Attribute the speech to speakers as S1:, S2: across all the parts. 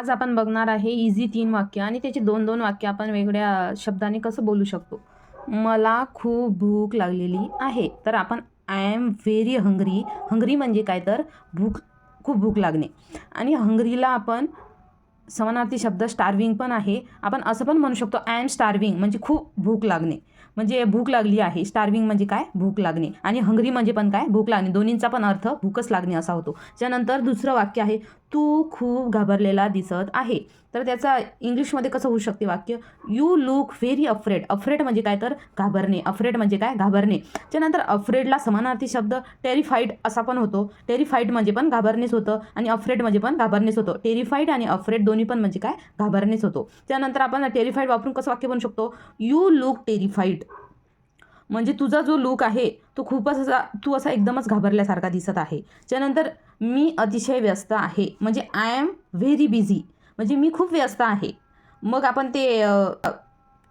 S1: आज आपण बघणार आहे इझी 3 वाक्य आणि त्याची 2-2 वाक्य आपण वेगळ्या शब्दाने कसं बोलू शकतो. मला खूप भूक लागलेली आहे. तर आपण I am very hungry. Hungry म्हणजे काय तर खूप भूक लागणे. आणि हंग्रीला आपण समानार्थी शब्द स्टार्विंग पण आहे. आपण असं पण म्हणू शकतो आय एम स्टार्विंग म्हणजे खूप भूक लागणे. म्हणजे भूक लागली आहे. स्टार्विंग म्हणजे काय? भूक लागणे. आणि हंग्री म्हणजे पण काय? भूक लागणे. दोन्हींचा पण अर्थ भूकच लागणे असा होतो. त्यानंतर दुसरं वाक्य आहे तू खूप घाबरलेला दिसत आहे. तर त्याचा इंग्लिशमध्ये कसं होऊ शकते वाक्य? You look very afraid. Afraid म्हणजे काय तर घाबरणे. अफ्रेड म्हणजे काय? घाबरणे. त्यानंतर अफ्रेडला समानार्थी शब्द टेरिफाईड असा पण होतो. टेरिफाईड म्हणजे पण घाबरणेच होतं आणि अफ्रेड म्हणजे पण घाबरणेच होतं. टेरिफाईड आणि अफ्रेड दोन्ही पण म्हणजे काय? घाबरणेच होतो. त्यानंतर आपण टेरिफाईड वापरून कसं वाक्य बनवू शकतो? You look terrified. म्हणजे तुझा जो लुक आहे तो खूपच तू असा एकदमच घाबरल्यासारखा दिसत आहे. त्यानंतर मी अतिशय व्यस्त आहे. म्हणजे आय एम व्हेरी बिझी. म्हणजे मी खूप व्यस्त आहे. मग आपण ते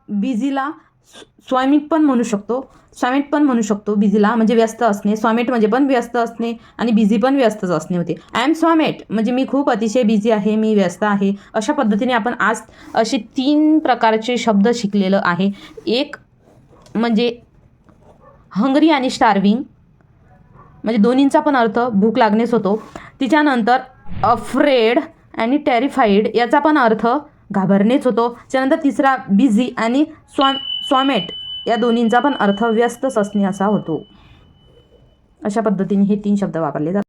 S1: बिझीला स्वामिट पण म्हणू शकतो. स्वामिट पण म्हणू शकतो बिझीला म्हणजे व्यस्त असणे. स्वामिट म्हणजे पण व्यस्त असणे आणि बिझी पण व्यस्तच असणे होते. आय एम स्वामिट म्हणजे मी खूप अतिशय बिझी आहे, मी व्यस्त आहे. अशा पद्धतीने आपण आज असे 3 प्रकारचे शब्द शिकलेलं आहे. एक म्हणजे हंग्री आणि स्टार्विंग म्हणजे दोन्हींचा पण अर्थ भूक लागणेच होतो. तिच्यानंतर अफ्रेड आणि टेरिफाईड याचा पण अर्थ घाबरणेच होतो. त्यानंतर तिसरा बिझी आणि स्वामेट या दोन्हींचा पण अर्थ व्यस्तच असणे असा होतो. अशा पद्धतीने हे 3 शब्द वापरले जातात.